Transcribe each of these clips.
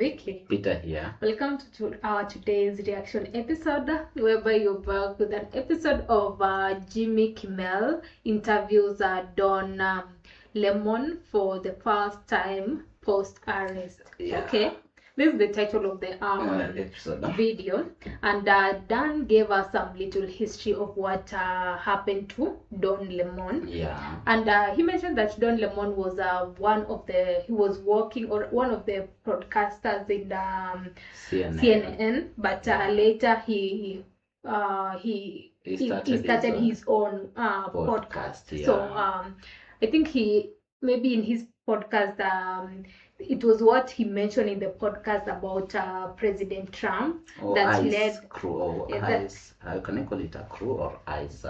Vicky. Peter here. Welcome to our today's reaction episode, whereby you're back with an episode of JimmyKimmel interviews DonLemon for the first time post-arrest. Yeah. Okay. This is the title of the video, and Dan gave us some little history of what happened to DonLemon. Yeah. And he mentioned that DonLemon was he was working or one of the broadcasters in CNN, but later he started his own podcast. Yeah. So I think maybe in his podcast it was what he mentioned in the podcast about President Trump that ICE led crew or ICE. How can I call it, a crew or ICE?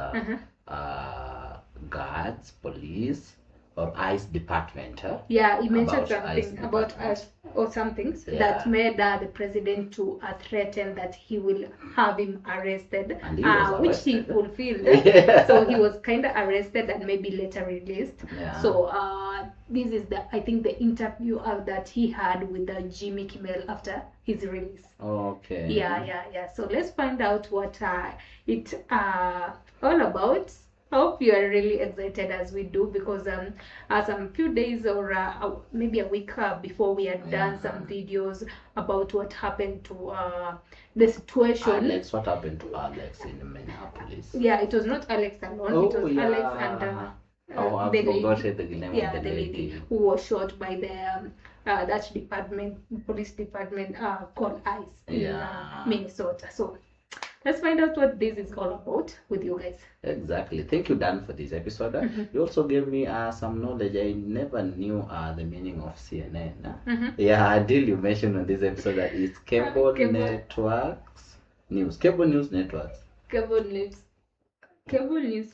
Guards, police, or ICE department. Yeah, he mentioned something about us or something that made the president to threaten that he will have him arrested, which he fulfilled. So he was kind of arrested and maybe later released. Yeah. So this is I think the interview that he had with JimmyKimmel after his release. Okay. Yeah. So let's find out what it's all about. Hope you are really excited as we do, because some few days or maybe a week before, we had done some videos about what happened to the situation. Alex, what happened to Alex in Minneapolis? Yeah, it was not Alex alone. It was Alex and the name of the lady who was shot by the that police department called ICE in Minnesota. So let's find out what this is all about with you guys. Exactly. Thank you, Dan, for this episode. You also gave me some knowledge. I never knew the meaning of CNN. Yeah, until you mentioned on this episode that it's cable networks news. Cable news networks. Cable news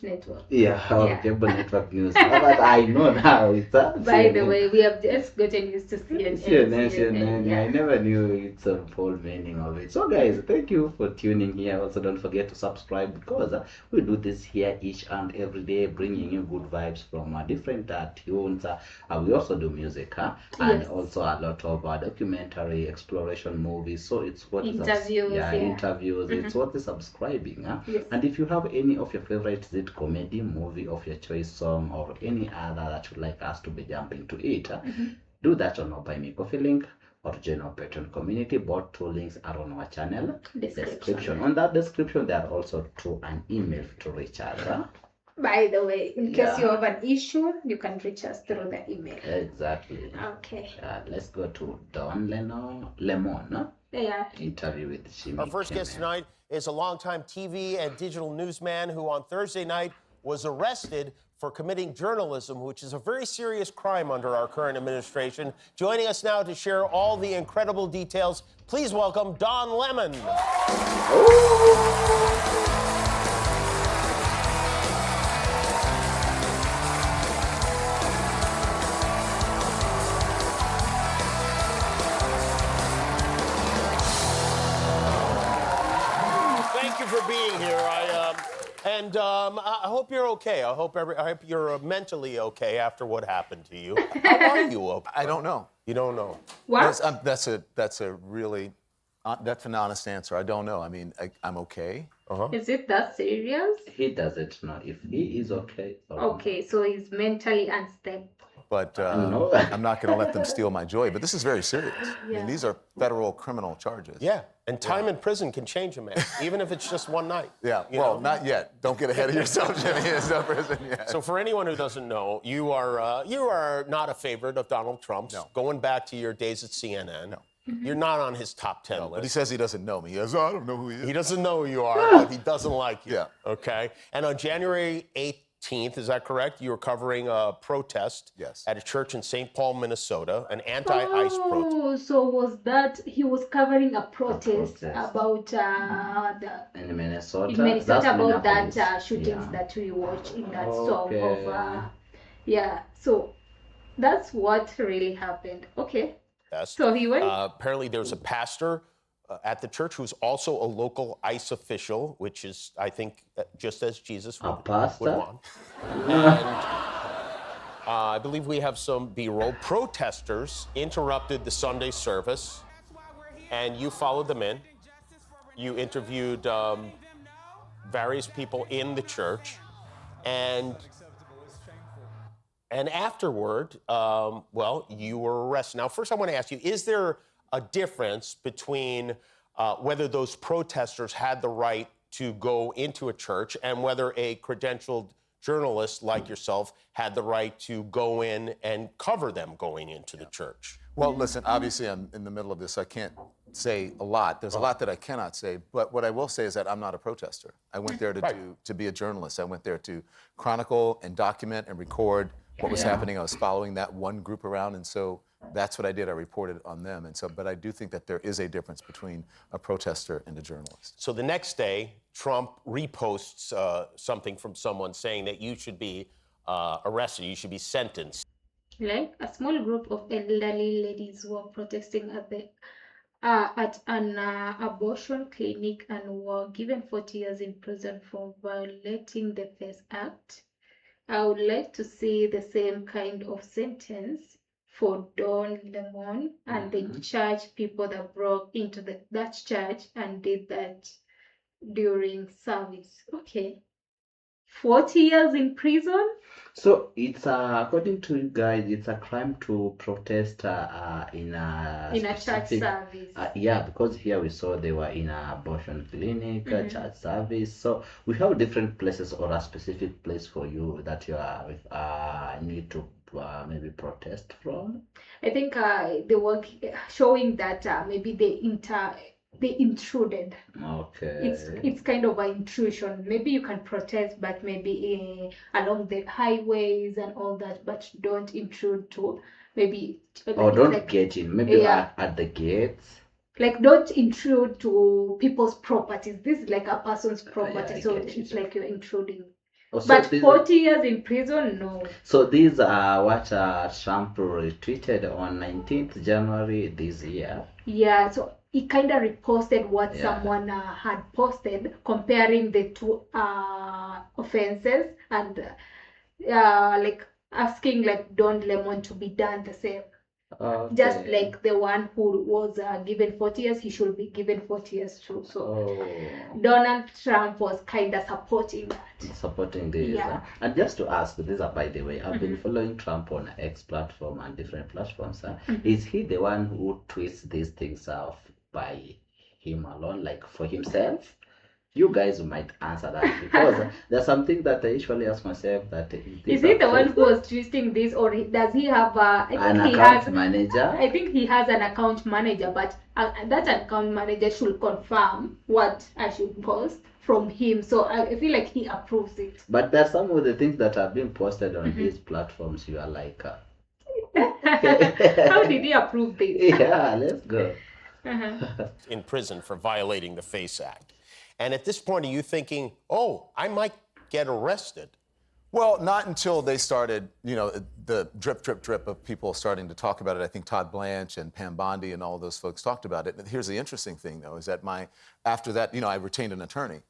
network. Yeah, cable network news. But I know now it's By CNN. The way, we have just gotten used to CNN. Yeah. I never knew it's a full meaning of it. So guys, thank you for tuning here. Also, don't forget to subscribe, because we do this here each and every day, bringing you good vibes from different tunes. We also do music, and also a lot of documentary exploration movies. So it's what interviews. Interviews. It's what is subscribing. Yes. And if you have any of your favorite comedy, movie of your choice, song, or any other that you'd like us to be jumping to it, do that on our Buy Me Coffee link or join our Patreon community. Both two links are on our channel description. On that description, there are also an email to reach us. By the way, in case you have an issue, you can reach us through the email. Exactly. Okay. Let's go to DonLemon. Interview with Jimmy. Our first guest tonight is a longtime TV and digital newsman who on Thursday night was arrested for committing journalism, which is a very serious crime under our current administration. Joining us now to share all the incredible details, please welcome DonLemon. For being here, I hope you're okay. I hope you're mentally okay after what happened to you. How are you? I don't know. You don't know. What? That's an honest answer. I don't know. I mean, I'm okay. Is it that serious? He doesn't know if he is okay. Okay, so he's mentally unstable. But I'm not going to let them steal my joy. But this is very serious. I mean, these are federal criminal charges. Yeah, and time in prison can change a man, even if it's just one night. Yeah, well, not yet. Don't get ahead of yourself, Jimmy. It's no prison yet. So for anyone who doesn't know, you are not a favorite of Donald Trump's. No. Going back to your days at CNN. No. You're not on his top 10 list. But he says he doesn't know me. He says, I don't know who he is. He doesn't know who you are, but he doesn't like you. Yeah. Okay. And on January 18th, is that correct? You were covering a protest at a church in St. Paul, Minnesota, an anti-ICE protest. Oh, so was that he was covering a protest about in Minnesota? About that shootings that we watched in that song of so that's what really happened. Okay. Yes. So he went. Apparently, there's a pastor at the church who's also a local ICE official, which is, I think, just as Jesus would want. And I believe we have some B-roll. Protesters interrupted the Sunday service and you followed them in. You interviewed various people in the church, and afterward, well, you were arrested. Now, first I want to ask you, is there a difference between whether those protesters had the right to go into a church and whether a credentialed journalist like yourself had the right to go in and cover them going into the church? Well, listen, obviously I'm in the middle of this, so I can't say a lot. There's a lot that I cannot say, but what I will say is that I'm not a protester. I went there to be a journalist. I went there to chronicle and document and record what was happening. I was following that one group around, and so that's what I did. I reported on them, and so, but I do think that there is a difference between a protester and a journalist. So the next day, Trump reposts something from someone saying that you should be arrested, you should be sentenced. Like a small group of elderly ladies were protesting at an abortion clinic and were given 40 years in prison for violating the FIRST Act. I would like to see the same kind of sentence for DonLemon and the church people that broke into that church and did that during service. Okay. 40 years in prison? So it's according to you guys, it's a crime to protest in a church service. Yeah, because here we saw they were in an abortion clinic, church service. So we have different places or a specific place for you that you are need to maybe protest from. I think they were showing that maybe they intruded. Okay. It's kind of an intrusion. Maybe you can protest, but maybe along the highways and all that, but don't intrude to maybe. Or don't get in. Maybe at the gates. Like, don't intrude to people's properties. This is like a person's property, so it's like you're intruding. Oh, so but 40 years in prison, no. So these are what Trump retweeted on 19th January this year. Yeah, so he kind of reposted what someone had posted, comparing the two offenses and like asking like DonLemon to be done the same. Okay. Just like the one who was given 40 years, he should be given 40 years too. So Donald Trump was kind of supporting that. Supporting this. Yeah. And just to ask, this are by the way, I've been following Trump on X platform and different platforms. Is he the one who tweets these things out by him alone, like for himself? You guys might answer that, because there's something that I usually ask myself, that is he the one who was twisting this, or does he have an account manager? I think he has an account manager, but that account manager should confirm what I should post from him. So I feel like he approves it. But there's some of the things that are being posted on his platforms. You are like, how did he approve this? Yeah, let's go. In prison for violating the FACE Act. And at this point, are you thinking, oh, I might get arrested? Well, not until they started, the drip, drip, drip of people starting to talk about it. I think Todd Blanche and Pam Bondi and all those folks talked about it. And here's the interesting thing, though, is that after that, I retained an attorney.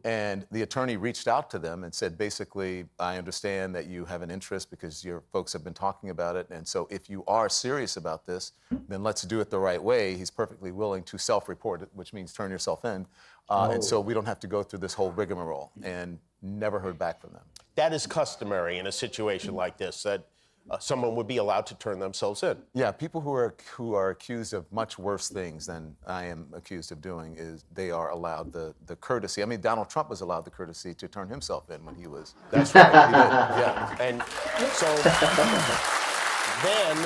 And the attorney reached out to them and said, basically, I understand that you have an interest because your folks have been talking about it. And so if you are serious about this, then let's do it the right way. He's perfectly willing to self-report it, which means turn yourself in. And so we don't have to go through this whole rigmarole, and never heard back from them. That is customary in a situation like this, that someone would be allowed to turn themselves in. Yeah, people who are accused of much worse things than I am accused of doing, is they are allowed the courtesy. I mean, Donald Trump was allowed the courtesy to turn himself in when he was. That's right. He did. Yeah. And so then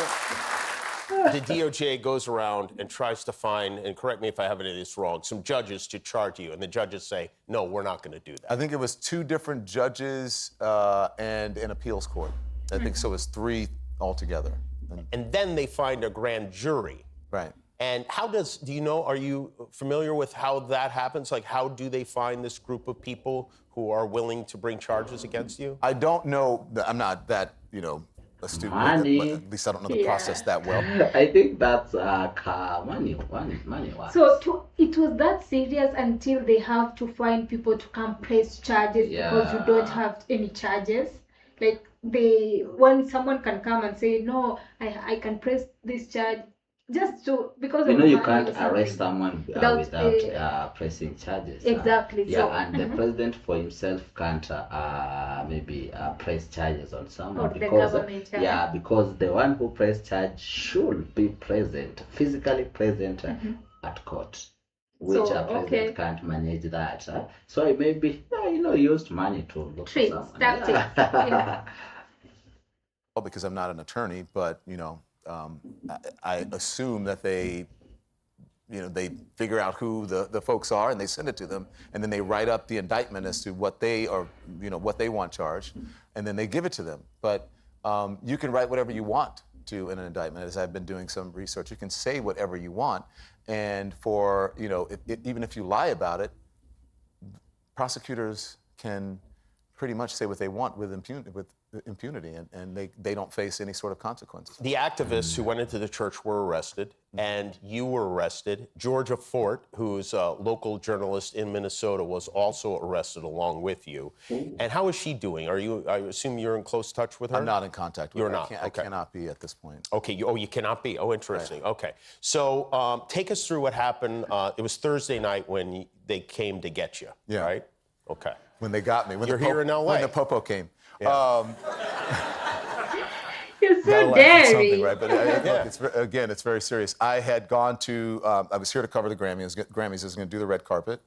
the DOJ goes around and tries to find, and correct me if I have any of this wrong, some judges to charge you, and the judges say, no, we're not going to do that. I think it was 2 different judges and an appeals court. I think so. It was 3 altogether. And then they find a grand jury. Right. And are you familiar with how that happens? Like, how do they find this group of people who are willing to bring charges against you? I don't know. I'm not that, astute with it, but at least I don't know the process that well. I think that's money. So it was that serious until they have to find people to come press charges because you don't have any charges. Like when someone can come and say, no, I can press this charge, just to because You of know, you money can't or something. arrest someone Without without pressing charges. exactly. Yeah, So and the president for himself can't maybe press charges on someone or the because government. yeah, because the one who press charge should be present, physically present at court, which So a president okay, can't manage that. So he maybe used money to look for tricks, someone. tactics. Yeah. Well, because I'm not an attorney, but I assume that they figure out who the folks are and they send it to them, and then they write up the indictment as to what they are, what they want charged, and then they give it to them. But you can write whatever you want to in an indictment. As I've been doing some research, you can say whatever you want, and for even if you lie about it, prosecutors can pretty much say what they want with impunity, and they don't face any sort of consequences. The activists who went into the church were arrested, and you were arrested. Georgia Fort, who's a local journalist in Minnesota, was also arrested along with you. And how is she doing? I assume you're in close touch with her? I'm not in contact with You're her. not? I Okay. cannot be at this point. Okay, you cannot be. Oh, interesting. Right. Okay. So take us through what happened. It was Thursday night when they came to get you, Yeah. right? Okay. When they got me. You're here in LA. When the popo came. Yeah. You're so Something, daring. right? But it's very serious. I had gone to, I was here to cover the Grammys. I was going to do the red carpet.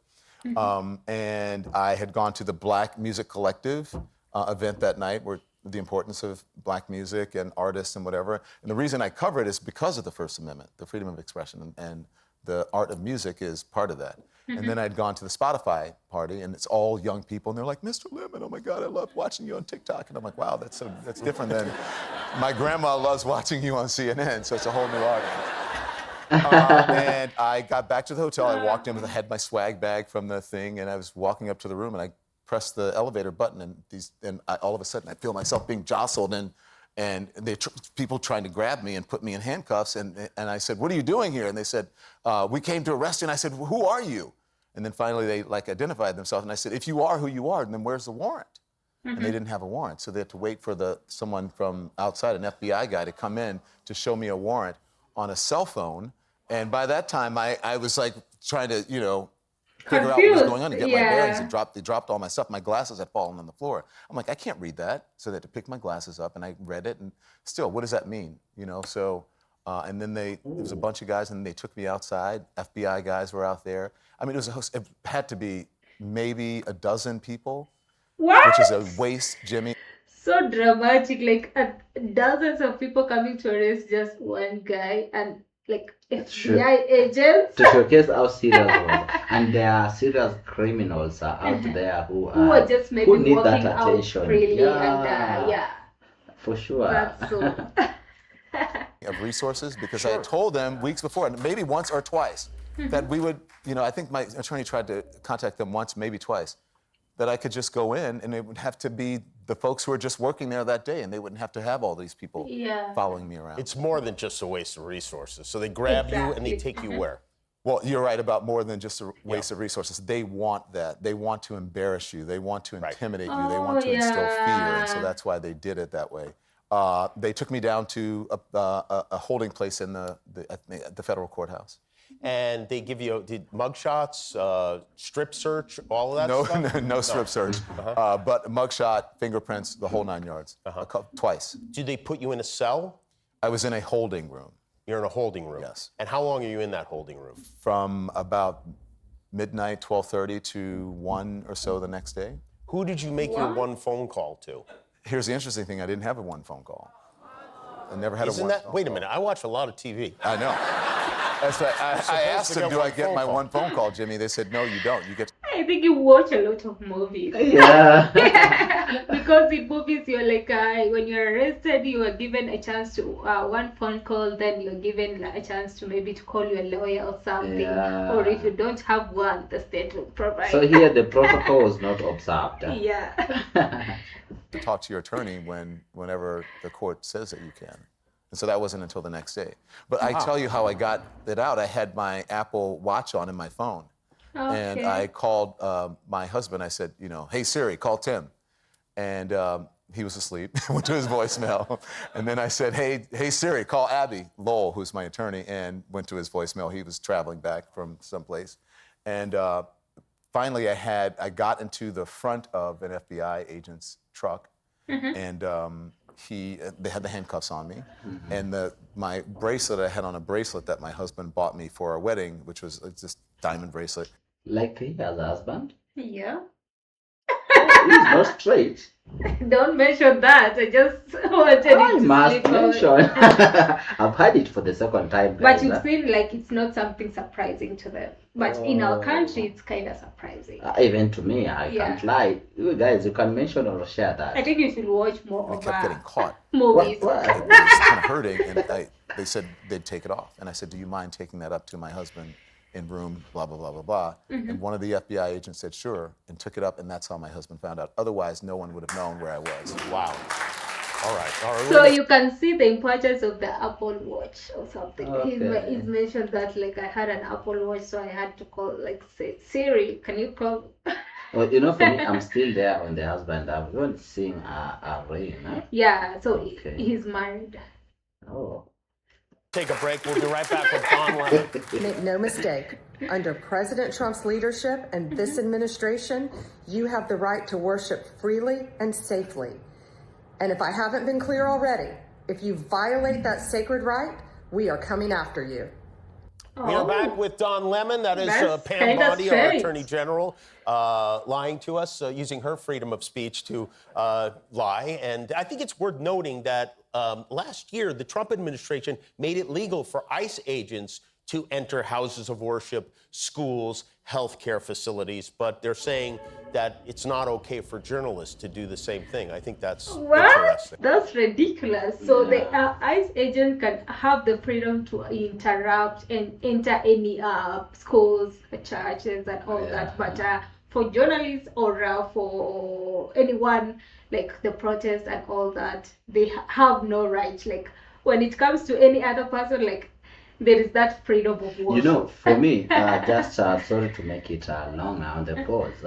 And I had gone to the Black Music Collective event that night, where the importance of Black music and artists and whatever. And the reason I cover it is because of the First Amendment, the freedom of expression, and the art of music is part of that. And then I'd gone to the Spotify party, and it's all young people, and they're like, "Mr. Lemon, oh my God, I love watching you on TikTok." And I'm like, "Wow, that's different than my grandma loves watching you on CNN." So it's a whole new audience. And I got back to the hotel. I walked in, I had my swag bag from the thing, and I was walking up to the room, and I pressed the elevator button, and all of a sudden I feel myself being jostled, and people trying to grab me and put me in handcuffs, and I said, "What are you doing here?" And they said, "We came to arrest you." And I said, "Who are you?" And then finally they identified themselves, and I said, "If you are who you are, then where's the warrant?" And they didn't have a warrant, so they had to wait for someone from outside, an FBI guy, to come in to show me a warrant on a cell phone. And by that time, I was like trying to, figure out what was going on to get my bearings. They dropped all my stuff. My glasses had fallen on the floor. I'm like, I can't read that. So they had to pick my glasses up, and I read it, and still, what does that mean? So, and then there was a bunch of guys, and they took me outside. FBI guys were out there. I mean, it had to be maybe a dozen people. What? Which is a waste, Jimmy. So dramatic, like dozens of people coming to arrest just one guy, and like FBI agents. To showcase how serious it was. And there are serious criminals out there who are just maybe who need walking that out attention. freely and for sure. That's so. Of resources, because I had told them weeks before, and maybe once or twice, that we would, I think my attorney tried to contact them once, maybe twice, that I could just go in, and it would have to be the folks who were just working there that day, and they wouldn't have to have all these people following me around. It's more than just a waste of resources. So they grab you and they take you where? Well, you're right about more than just a waste of resources. They want that. They want to embarrass you. They want to intimidate you. They want to instill fear, and so that's why they did it that way. They took me down to a holding place in the federal courthouse. And they give you mugshots, strip search, all of that stuff? No strip search, but mugshot, fingerprints, the whole 9 yards, twice. Did they put you in a cell? I was in a holding room. You're in a holding room? Yes. And how long are you in that holding room? From about midnight, 12:30 to 1 or so the next day. Who did you make your one phone call to? Here's the interesting thing, I didn't have a one phone call. I never had Wait a minute, I watch a lot of TV. I know. That's right. I asked them, do I get my one phone call, Jimmy? They said, no, you don't. You get. I think you watch a lot of movies. Yeah. Because in movies, you're like, when you're arrested, you are given a chance to one phone call, then you're given a chance to maybe to call your lawyer or something. Yeah. Or if you don't have one, the state will provide. So here the protocol was not observed. Yeah. Talk to your attorney whenever the court says that you can. And so that wasn't until the next day. But I tell you how I got it out. I had my Apple Watch on in my phone. Okay. And I called my husband. I said, hey, Siri, call Tim. And he was asleep. Went to his voicemail. And then I said, hey Siri, call Abby Lowell, who's my attorney, and went to his voicemail. He was traveling back from someplace. And finally I got into the front of an FBI agent's truck, and they had the handcuffs on me, and my bracelet, I had on a bracelet that my husband bought me for our wedding, which was this diamond bracelet. Like he has a husband? Yeah. He's not straight. Don't mention that. I just wanted it I to must slip out. mention. I've heard it for the second time, But guys. it seems like it's not something surprising to them. But in our country, it's kind of surprising. Even to me, I can't lie. You guys, you can mention or share that. I think you should watch more And I of kept getting caught. movies. What? It was kind of hurting, and they said they'd take it off. And I said, do you mind taking that up to my husband in room blah, blah, blah, blah, blah. And one of the FBI agents said, sure, and took it up, and that's how my husband found out. Otherwise, no one would have known where I was. Wow. All right. So you can see the importance of the Apple Watch or something. Okay. He's mentioned that, like, I had an Apple Watch, so I had to call, like, say, Siri, can you call? Well, you know, for me, I'm still there on the husband. I've not seen a ring. Huh? Yeah, so Okay. he's married. Oh. Take a break. We'll be right back with DonLemon. Make no mistake, under President Trump's leadership and this administration, you have the right to worship freely and safely. And if I haven't been clear already, if you violate that sacred right, we are coming after you. We are back with DonLemon. That is That's Pam kinda Bondi, our straight. Attorney General, lying to us, using her freedom of speech to lie. And I think it's worth noting that last year, the Trump administration made it legal for ICE agents to enter houses of worship, schools, healthcare facilities, but they're saying that it's not okay for journalists to do the same thing. I think that's What? interesting. That's ridiculous. So the ICE agent can have the freedom to interrupt and enter any schools, churches, and all that. But for journalists or for anyone, like the protests and all that, they have no right. Like when it comes to any other person, like there is that freedom of worship. You know, for me, just sorry to make it long on the pause.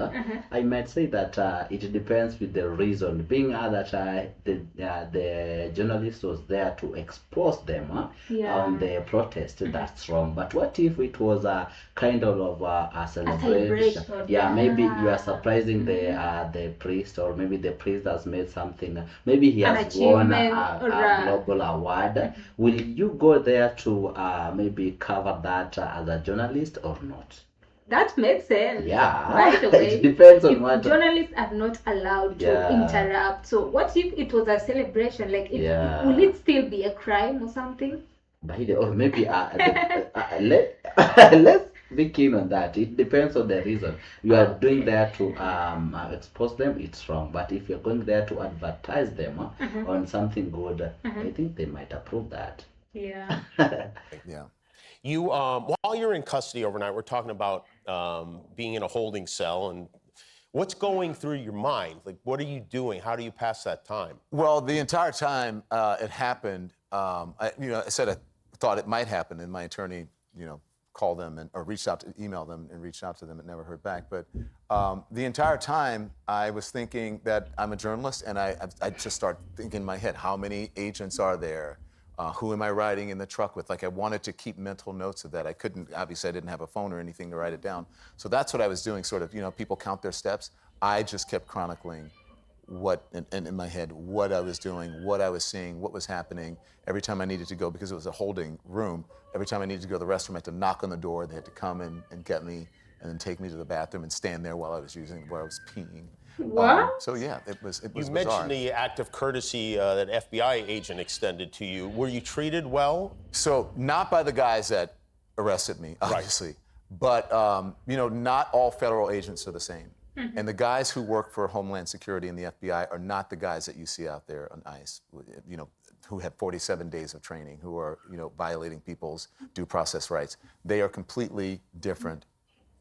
I might say that it depends with the reason. Being that the journalist was there to expose them on the protest, that's wrong. But what if it was a kind of a celebration? Yeah, maybe you are surprising the priest, or maybe the priest has made something. Maybe he has won a global award. Will you go there to maybe cover that as a journalist or not? That makes sense. Yeah. By the way, it depends on if what. journalists are not allowed to interrupt, so what if it was a celebration? Like, will it still be a crime or something? Or maybe let's be keen on that. It depends on the reason. You are doing there to expose them, it's wrong. But if you're going there to advertise them on something good, I think they might approve that. Yeah. Yeah. You, while you're in custody overnight, we're talking about being in a holding cell, and what's going through your mind? Like, what are you doing? How do you pass that time? Well, the entire time it happened, I said I thought it might happen, and my attorney, called them or emailed them and reached out to them and never heard back. But the entire time I was thinking that I'm a journalist, and I just start thinking in my head, how many agents are there? Who am I riding in the truck with? Like, I wanted to keep mental notes of that. I couldn't, obviously I didn't have a phone or anything to write it down. So that's what I was doing, sort of, people count their steps. I just kept chronicling in my head, what I was doing, what I was seeing, what was happening. Every time I needed to go, because it was a holding room, every time I needed to go to the restroom, I had to knock on the door. They had to come and get me and then take me to the bathroom and stand there while I was peeing. What? So yeah, it was You bizarre. mentioned the act of courtesy that FBI agent extended to you. Were you treated well? So not by the guys that arrested me, obviously, but not all federal agents are the same. And the guys who work for Homeland Security and the FBI are not the guys that you see out there on ICE, who have 47 days of training, who are violating people's due process rights. They are completely different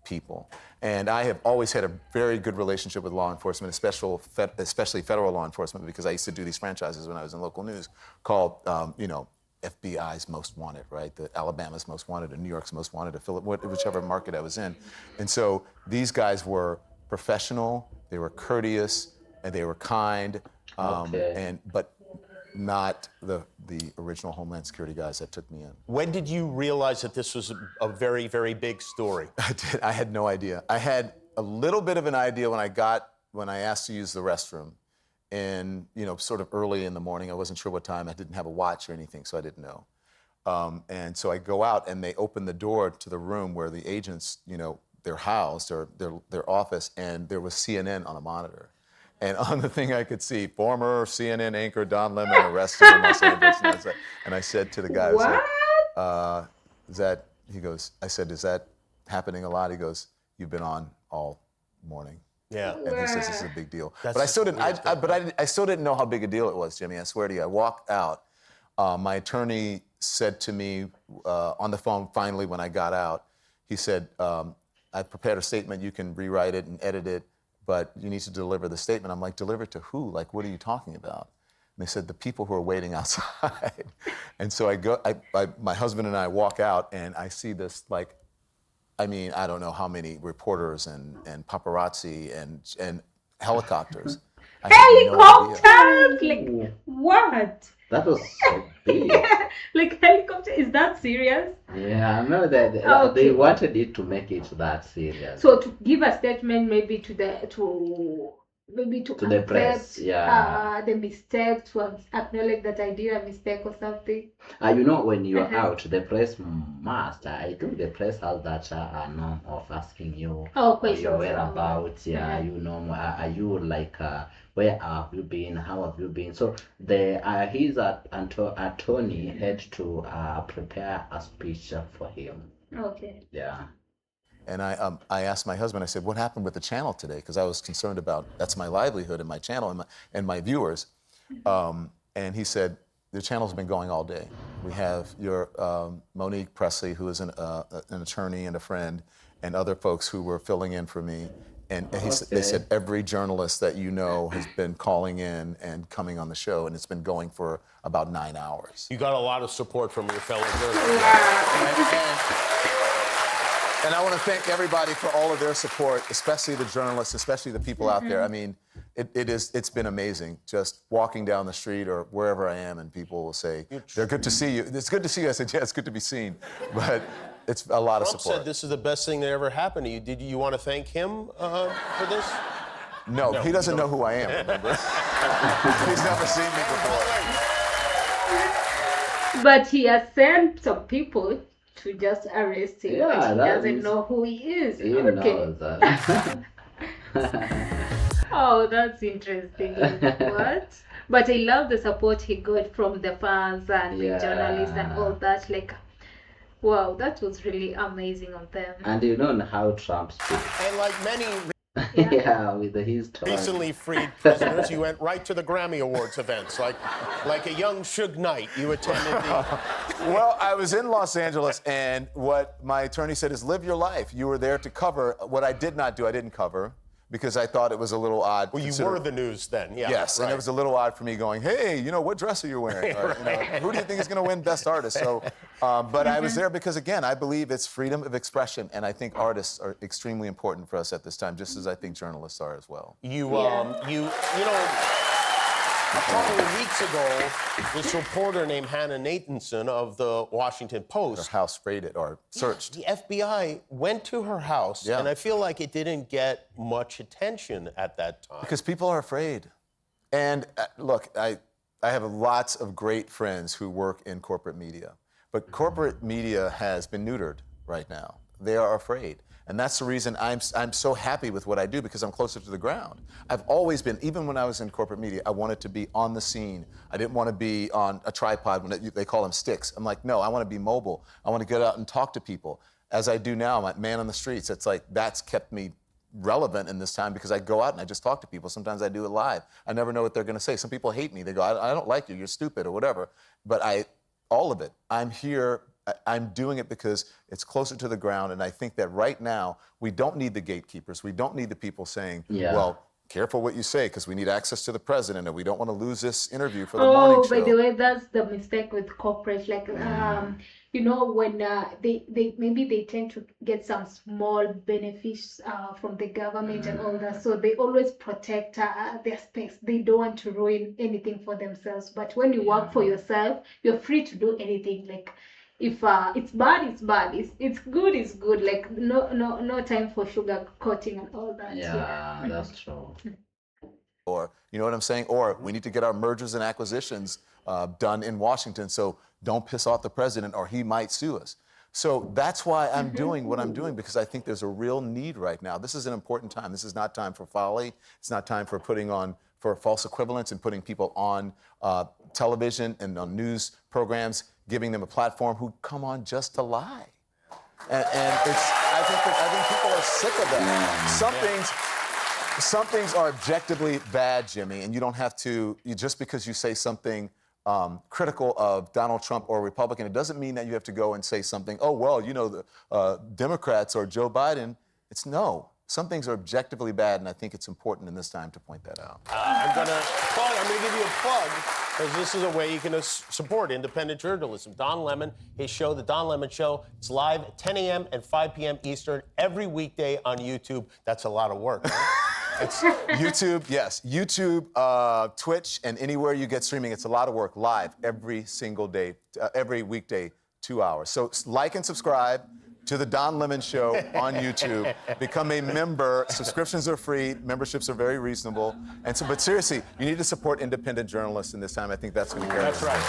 people. And I have always had a very good relationship with law enforcement, especially federal law enforcement, because I used to do these franchises when I was in local news called, FBI's Most Wanted, right? The Alabama's Most Wanted, or New York's Most Wanted, or whichever market I was in. And so these guys were professional, they were courteous, and they were kind. But not the original Homeland Security guys that took me in. When did you realize that this was a very, very big story? I had no idea. I had a little bit of an idea when I asked to use the restroom, and sort of early in the morning. I wasn't sure what time. I didn't have a watch or anything, so I didn't know. And so I go out, and they open the door to the room where the agents, they're housed, or their office, and there was CNN on a monitor. And on the thing I could see, former CNN anchor DonLemon arrested in Los Angeles. And I said to the guy, I said, is that happening a lot? He goes, you've been on all morning. Yeah. And he says, this is a big deal. But I still didn't, I still didn't know how big a deal it was, Jimmy. I swear to you. I walked out. My attorney said to me on the phone, finally, when I got out, he said, I've prepared a statement. You can rewrite it and edit it, but you need to deliver the statement. I'm like, deliver it to who? Like, what are you talking about? And they said, the people who are waiting outside. And so my husband and I walk out, and I see this, like, I don't know how many reporters and paparazzi and helicopters. Helicopters? Like, what? That was so big. Like, helicopter? Is that serious? Yeah, I know that they wanted it to make it that serious. So to give a statement, maybe to the press, yeah. The mistake, to acknowledge that I did a mistake or something. When you're out, the press must. I think the press has that norm of asking you your whereabouts. Yeah, are you like, where have you been? How have you been? So his attorney had to prepare a speech for him. Okay. Yeah. And I asked my husband, I said, what happened with the channel today? Because I was concerned about, that's my livelihood and my channel and my viewers. And he said, the channel's been going all day. We have your Monique Presley, who is an attorney and a friend, and other folks who were filling in for me. And they said, every journalist that you know has been calling in and coming on the show, and it's been going for about 9 hours. You got a lot of support from your fellow journalists. And I want to thank everybody for all of their support, especially the journalists, especially the people out there. I mean, it's been amazing just walking down the street or wherever I am, and people will say, they're good to see you. It's good to see you. I said, yeah, it's good to be seen. But it's a lot of support. Trump said this is the best thing that ever happened to you. Did you want to thank him for this? No, he doesn't know who I am, remember? He's never seen me before. But he has sent some people to just arrest him. Yeah, he doesn't know who he is. He knows that. Oh, that's interesting. What? But I love the support he got from the fans and the journalists and all that. Like, wow, that was really amazing of them. And you know how Trump speaks. And like many with his tone. recently freed prisoners, you went right to the Grammy Awards events, like a young Suge Knight. You attended the... Well, I was in Los Angeles, and what my attorney said is, live your life. You were there to cover. What I did not do, I didn't cover, because I thought it was a little odd. Well, you were the news then, yeah. Yes, right. And it was a little odd for me going, hey, what dress are you wearing? Or, who do you think is going to win Best Artist? So, but I was there because, again, I believe it's freedom of expression, and I think artists are extremely important for us at this time, just as I think journalists are as well. A couple of weeks ago, this reporter named Hannah Nathanson of the Washington Post... Her house raided or searched. The FBI went to her house, and I feel like it didn't get much attention at that time. Because people are afraid. And look, I have lots of great friends who work in corporate media. But corporate media has been neutered right now. They are afraid. And that's the reason I'm so happy with what I do, because I'm closer to the ground. I've always been, even when I was in corporate media, I wanted to be on the scene. I didn't want to be on a tripod when they call them sticks. I'm like, no, I want to be mobile. I want to get out and talk to people. As I do now, I'm a man on the streets. It's like, that's kept me relevant in this time, because I go out and I just talk to people. Sometimes I do it live. I never know what they're going to say. Some people hate me. They go, I don't like you. You're stupid or whatever. But all of it, I'm here. I'm doing it because it's closer to the ground, and I think that right now we don't need the gatekeepers. We don't need the people saying, well, careful what you say, because we need access to the president, and we don't want to lose this interview for the morning show. Oh, by the way, that's the mistake with corporate. Like, you know, when they maybe they tend to get some small benefits from the government and all that, so they always protect their space. They don't want to ruin anything for themselves. But when you work for yourself, you're free to do anything. Like if it's bad, it's bad. It's good, it's good. Like no time for sugar coating and all that. Yeah, that's true. Or, you know what I'm saying? Or we need to get our mergers and acquisitions done in Washington, so don't piss off the president or he might sue us. So that's why I'm doing what I'm doing, because I think there's a real need right now. This is an important time. This is not time for folly. It's not time for for false equivalence and putting people on television and on news programs, giving them a platform who come on just to lie. And I think people are sick of that. Some things are objectively bad, Jimmy, and you don't have to, just because you say something critical of Donald Trump or a Republican, it doesn't mean that you have to go and say something, oh, well, you know, the Democrats or Joe Biden. It's no. Some things are objectively bad, and I think it's important in this time to point that out. I'm going to give you a plug, because this is a way you can support independent journalism. DonLemon, his show, The DonLemon Show, it's live at 10 a.m. and 5 p.m. Eastern every weekday on YouTube. That's a lot of work, right? It's YouTube, yes. YouTube, Twitch, and anywhere you get streaming. It's a lot of work, live every single day, every weekday, 2 hours. So like and subscribe to the DonLemon Show on YouTube. Become a member. Subscriptions are free. Memberships are very reasonable. And so, but seriously, you need to support independent journalists in this time. I think that's going to carry us. That's right.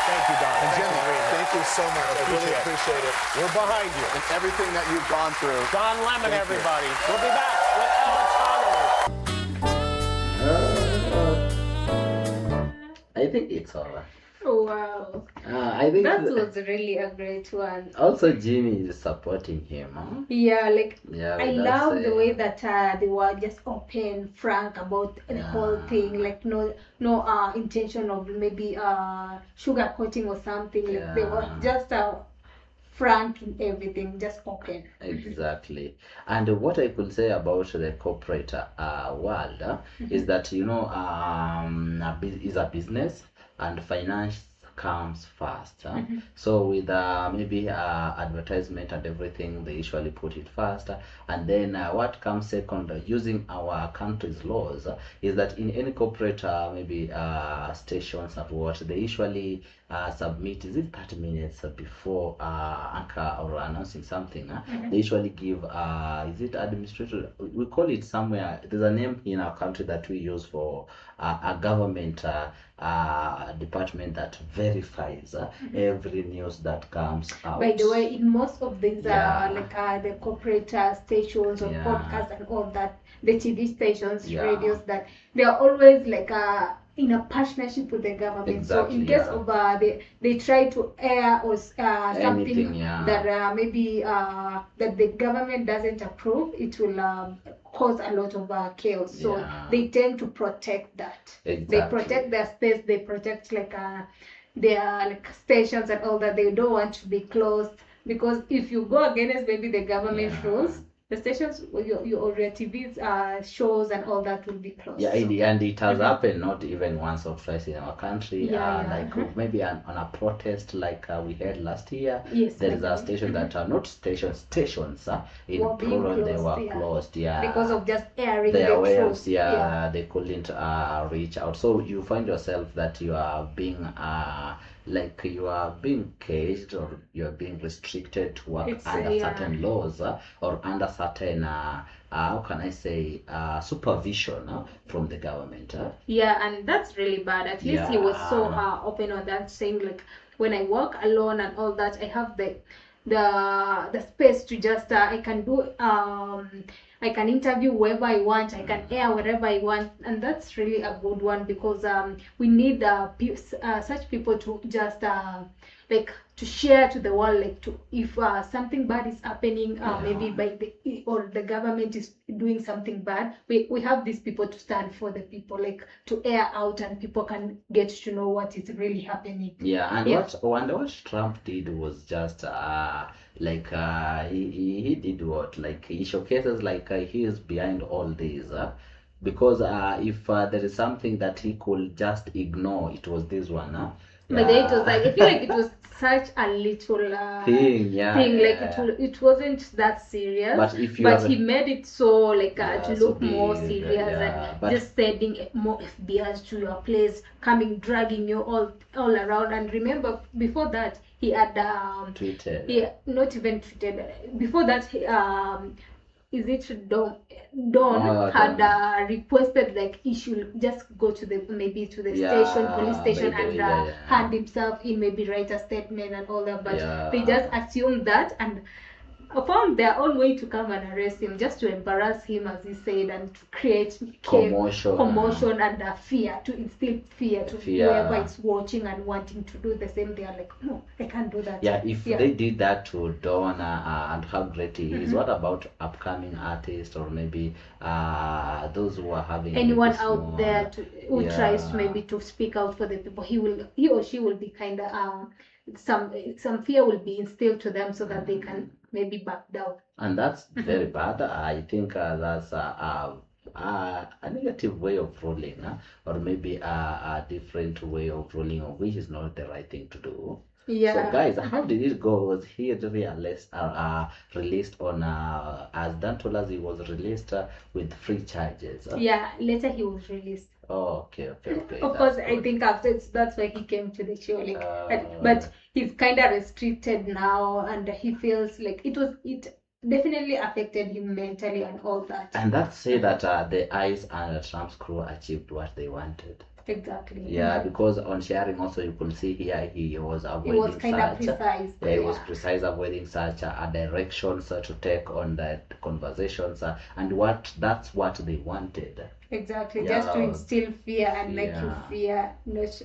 Thank you, Don. And Jimmy, thank you so much. I really appreciate it. We're behind you. And everything that you've gone through. DonLemon, everybody. We'll be back with Alex Holloway. I think it's over. Oh, wow. I think That was really a great one. also Jimmy is supporting him. Huh? Yeah, like Yeah, I but love that's, the way that they were just open, frank about the whole thing. Like no intention of maybe sugarcoating or something. Like they were just frank in everything, just open. Exactly. And what I could say about the corporate world is that, you know, is a business and finance comes first. So with maybe advertisement and everything, they usually put it first. And then what comes second, using our country's laws, is that in any corporate maybe stations or what, they usually submit, is it 30 minutes before anchor or announcing something, they usually give, is it administrative, we call it somewhere, there's a name in our country that we use for a government department that verifies every news that comes out. By the way, in most of these the corporate stations or podcasts and all that, the TV stations, radios, that they are always like in a partnership with the government. Exactly, so in case of they try to air or something that maybe that the government doesn't approve, it will cause a lot of chaos. So they tend to protect that. Exactly. They protect their space. They protect like their like stations and all that. They don't want to be closed, because if you go against maybe the government rules, the stations, your TV's shows and all that will be closed. Yeah, and it has happened not even once or twice in our country. Like maybe on a protest like we had last year. Yes, there is a station that are not stations in plural, they were closed. Because of just airing their the waves. truth. They couldn't reach out. So you find yourself that you are being like you are being caged, or you are being restricted to work under certain laws or under certain how can I say supervision from the government. Yeah, and that's really bad. At least he was so open on that, saying like, when I work alone and all that, I have the space to just I can do I can interview whoever I want, I can air wherever I want, and that's really a good one, because we need such people to just like to share to the world, like to if something bad is happening, maybe by the government is doing something bad, we have these people to stand for the people, like to air out, and people can get to know what is really happening. What Trump did was just like he did what, like he showcases like he is behind all these because if there is something that he could just ignore, it was this one. But then it was like, I feel like it was such a little thing, like it wasn't that serious, but if you but he made it so like to so look more big, serious and just sending more FBI's to your place, coming dragging you all around. And remember, before that he had tweeted, he not even tweeted, before that he, is it Don had requested like he should just go to the police station and hand himself in, maybe write a statement and all that, but they just assumed that and found their own way to come and arrest him, just to embarrass him, as he said, and to create commotion and fear, to instill fear to whoever is watching and wanting to do the same. They are like, no, I can't do that. If they did that to Don and how great he is, what about upcoming artists, or maybe those who are having anyone out there who tries to maybe to speak out for the people? He or she will be kind of some fear will be instilled to them so that they can maybe back down. And that's very bad. I think that's a negative way of ruling, or maybe a different way of ruling, which is not the right thing to do. So guys, how did it go? Was he released on as Dan told us, he was released with free charges? Later he was released. Okay. Of course, good. I think after that's why he came to the show, like, but he's kind of restricted now, and he feels like it definitely affected him mentally and all that. And that's say that the ICE and Trump's crew achieved what they wanted. Exactly. Because on sharing also you could see here he was avoiding. He was kind of precise. He was precise, avoiding such a direction to take on that conversations, and that's what they wanted. Exactly, just to instill fear and make you fear, not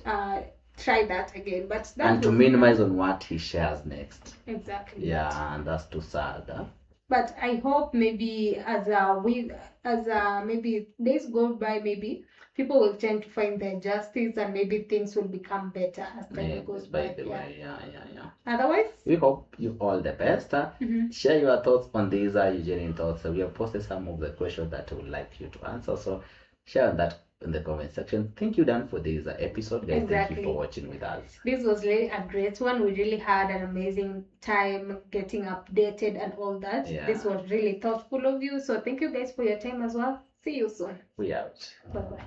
try that again. But and to minimize on what he shares next. Exactly. And that's too sad. But I hope maybe as maybe days go by, maybe people will tend to find their justice, and maybe things will become better as time goes by. Otherwise, we hope you all the best. Share your thoughts on these genuine thoughts. We have posted some of the questions that we would like you to answer, so share that in the comment section. Thank you, Dan, for this episode, guys. Thank you for watching with us. This was really a great one. We really had an amazing time getting updated and all that. This was really thoughtful of you, so thank you guys for your time as well. See you soon. We out. Bye bye.